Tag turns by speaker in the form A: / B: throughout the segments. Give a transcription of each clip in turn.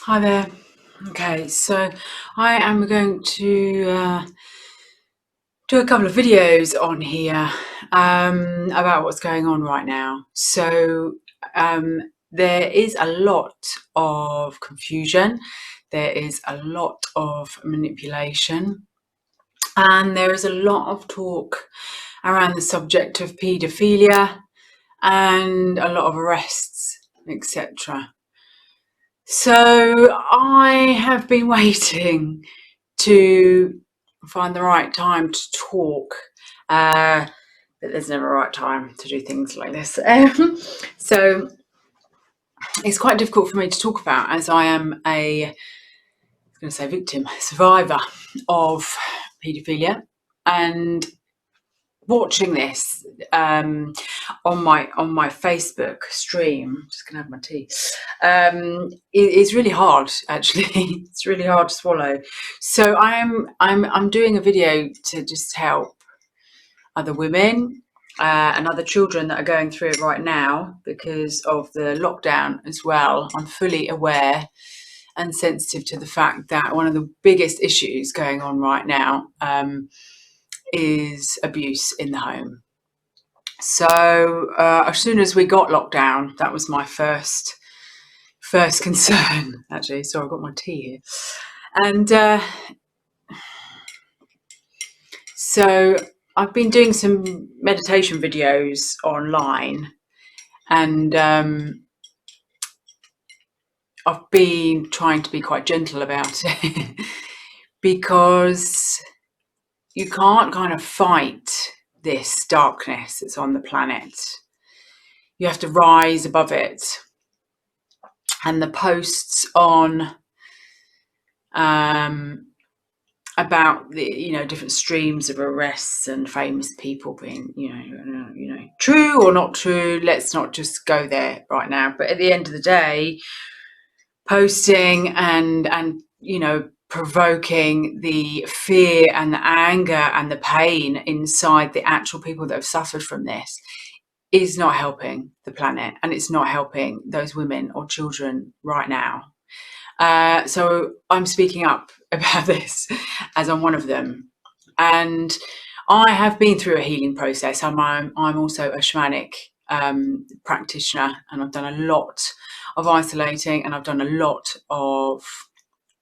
A: Hi there. Okay, so I am going to do a couple of videos on here about what's going on right now. So there is a lot of confusion, there is a lot of manipulation, and there is a lot of talk around the subject of paedophilia and a lot of arrests, etc. So I have been waiting to find the right time to talk, but there's never a right time to do things like this. So it's quite difficult for me to talk about, as I am victim, survivor of paedophilia, and watching this on my Facebook stream, just gonna have my tea, it's really hard, actually. It's really hard to swallow. So I'm doing a video to just help other women and other children that are going through it right now because of the lockdown as well. I'm fully aware and sensitive to the fact that one of the biggest issues going on right now is abuse in the home. So as soon as we got locked down, that was my first concern, actually. So I've got my tea here. And so I've been doing some meditation videos online, and I've been trying to be quite gentle about it because you can't kind of fight this darkness that's on the planet. You have to rise above it. And the posts on about the different streams of arrests and famous people being true or not true, let's not just go there right now. But at the end of the day, posting and provoking the fear and the anger and the pain inside the actual people that have suffered from this is not helping the planet, and it's not helping those women or children right now. So I'm speaking up about this as I'm one of them. And I have been through a healing process. I'm also a shamanic practitioner, and I've done a lot of isolating, and I've done a lot of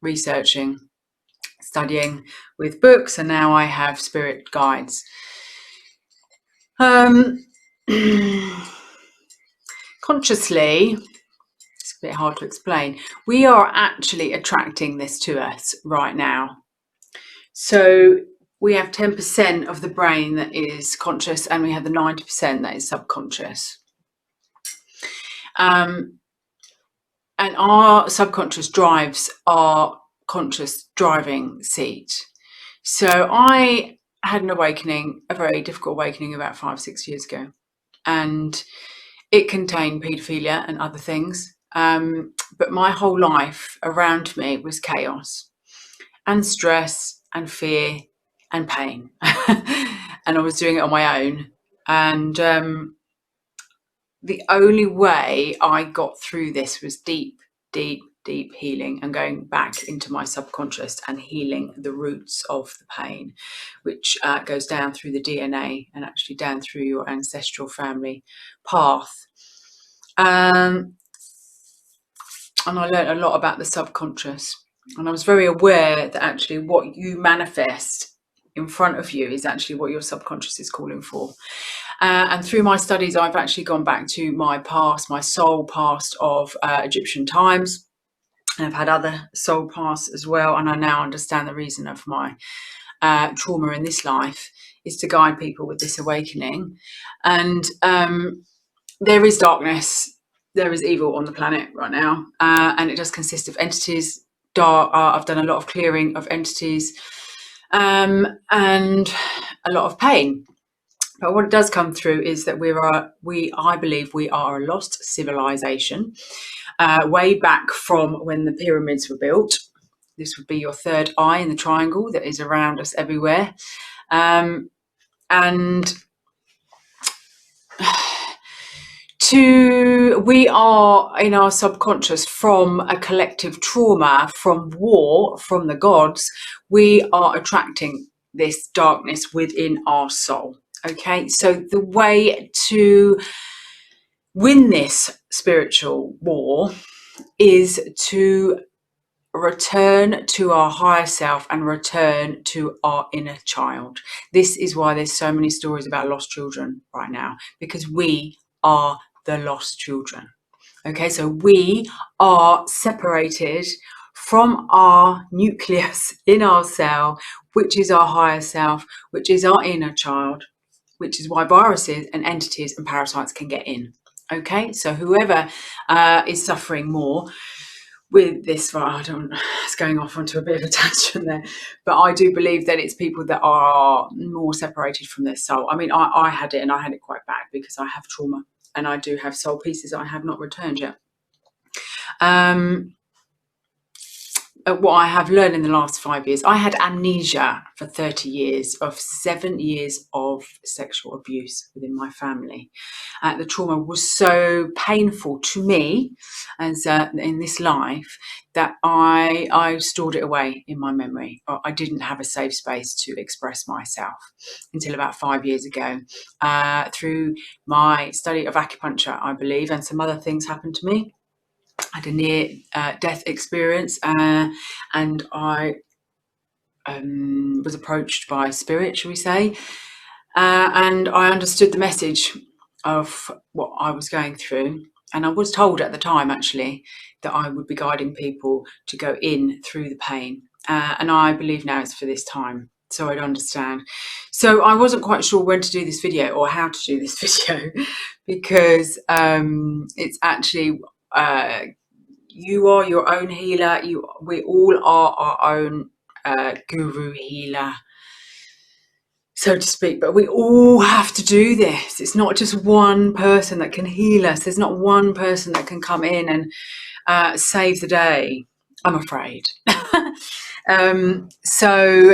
A: researching, studying with books, and now I have spirit guides. Consciously, it's a bit hard to explain, we are actually attracting this to us right now. So we have 10% of the brain that is conscious, and we have the 90% that is subconscious. And our subconscious drives our conscious driving seat. So I had an awakening, a very difficult awakening, about 5-6 years ago, and it contained paedophilia and other things. But my whole life around me was chaos and stress and fear and pain. And I was doing it on my own. And the only way I got through this was deep healing, and going back into my subconscious and healing the roots of the pain, which goes down through the DNA and actually down through your ancestral family path. And I learned a lot about the subconscious, and I was very aware that actually what you manifest in front of you is actually what your subconscious is calling for. And through my studies, I've actually gone back to my past, my soul past of Egyptian times. And I've had other soul pasts as well. And I now understand the reason of my trauma in this life is to guide people with this awakening. And there is darkness, there is evil on the planet right now. And it does consist of entities. I've done a lot of clearing of entities and a lot of pain. But what it does come through is that I believe we are a lost civilization, way back from when the pyramids were built. This would be your third eye in the triangle that is around us everywhere. And we are in our subconscious from a collective trauma, from war, from the gods, we are attracting this darkness within our soul. Okay, so the way to win this spiritual war is to return to our higher self and return to our inner child. This is why there's so many stories about lost children right now, because we are the lost children. Okay, so we are separated from our nucleus in our cell, which is our higher self, which is our inner child, which is why viruses and entities and parasites can get in. Okay, so whoever is suffering more with this, I don't, it's going off onto a bit of a tangent there, but I do believe that it's people that are more separated from their soul. I mean, I had it, and I had it quite bad because I have trauma, and I do have soul pieces I have not returned yet. What I have learned in the last 5 years, I had amnesia for 30 years of 7 years of sexual abuse within my family. The trauma was so painful to me as in this life that I stored it away in my memory. I didn't have a safe space to express myself until about 5 years ago. Through my study of acupuncture, I believe, and some other things happened to me. I had a near-death experience, and I was approached by spirit, shall we say, and I understood the message of what I was going through. And I was told at the time, actually, that I would be guiding people to go in through the pain. And I believe now it's for this time, so I'd understand. So I wasn't quite sure when to do this video or how to do this video, because it's actually... you are your own healer. We all are our own guru healer, so to speak, but we all have to do this. It's not just one person that can heal us. There's not one person that can come in and save the day, I'm afraid. So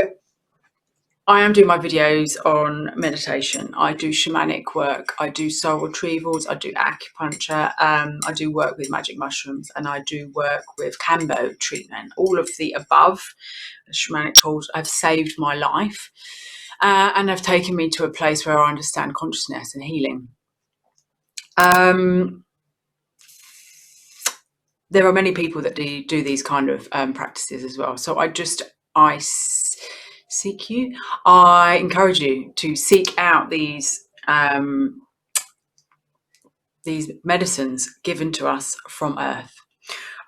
A: I am doing my videos on meditation. I do shamanic work. I do soul retrievals. I do acupuncture. I do work with magic mushrooms, and I do work with Kambo treatment. All of the above shamanic tools have saved my life and have taken me to a place where I understand consciousness and healing. There are many people that do these kind of practices as well. So I encourage you to seek out these medicines given to us from Earth.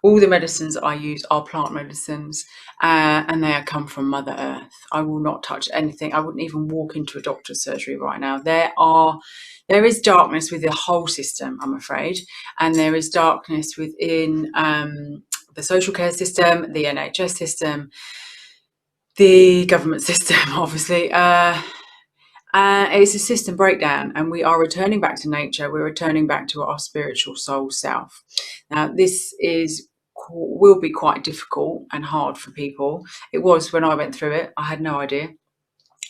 A: All the medicines I use are plant medicines, and they come from Mother Earth. I will not touch anything. I wouldn't even walk into a doctor's surgery right now. There is darkness with the whole system, I'm afraid, and there is darkness within the social care system, the NHS system, the government system, obviously. It's a system breakdown, and we are returning back to nature. We're returning back to our spiritual soul self. Now, this will be quite difficult and hard for people. It was when I went through it. I had no idea.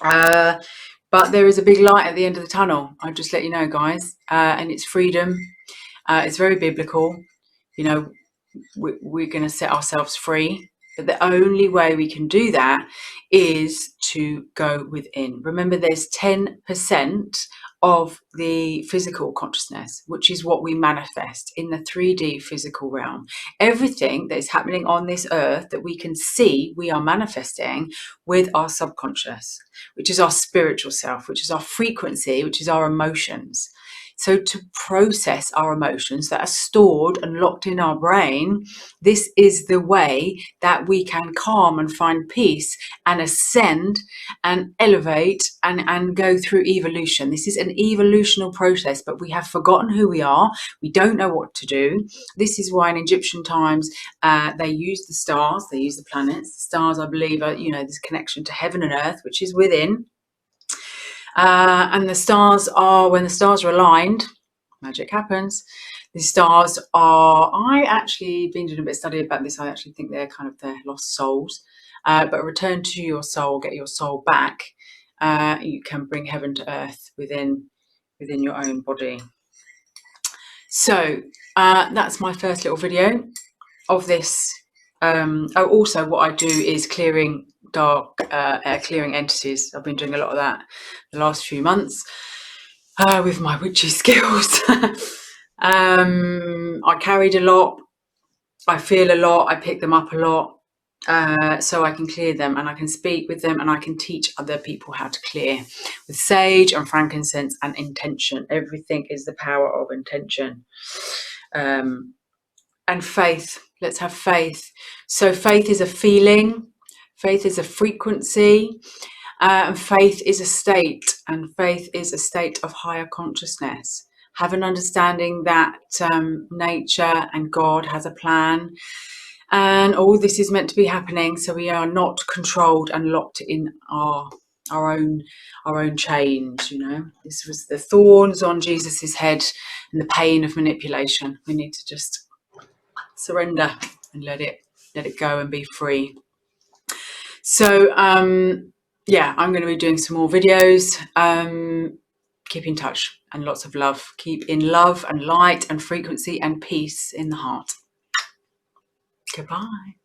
A: But there is a big light at the end of the tunnel. I'll just let you know, guys. And it's freedom. It's very biblical. You know, we're going to set ourselves free. But the only way we can do that is to go within. Remember, there's 10% of the physical consciousness, which is what we manifest in the 3D physical realm. Everything that is happening on this earth that we can see, we are manifesting with our subconscious, which is our spiritual self, which is our frequency, which is our emotions. So to process our emotions that are stored and locked in our brain, this is the way that we can calm and find peace and ascend and elevate and go through evolution. This is an evolutional process, but we have forgotten who we are. We don't know what to do. This is why in Egyptian times, they use the stars, they use the planets. The stars, I believe, are, this connection to heaven and earth, which is within. And the stars are, when the stars are aligned, magic happens. The stars are, I actually been doing a bit of study about this. I actually think they're kind of their lost souls. But return to your soul, get your soul back. You can bring heaven to earth within your own body. So that's my first little video of this. Also what I do is clearing dark clearing entities. I've been doing a lot of that the last few months with my witchy skills. I carried a lot, I feel a lot, I pick them up a lot, so I can clear them and I can speak with them and I can teach other people how to clear with sage and frankincense and intention. Everything is the power of intention. And faith. Let's have faith. So faith is a feeling, faith is a frequency, and faith is a state, and faith is a state of higher consciousness. Have an understanding that nature and God has a plan, and all this is meant to be happening, so we are not controlled and locked in our own chains. You know, this was the thorns on Jesus's head and the pain of manipulation. We need to just surrender and let it go and be free. So yeah, I'm going to be doing some more videos. Keep in touch and lots of love. Keep in love and light and frequency and peace in the heart. Goodbye.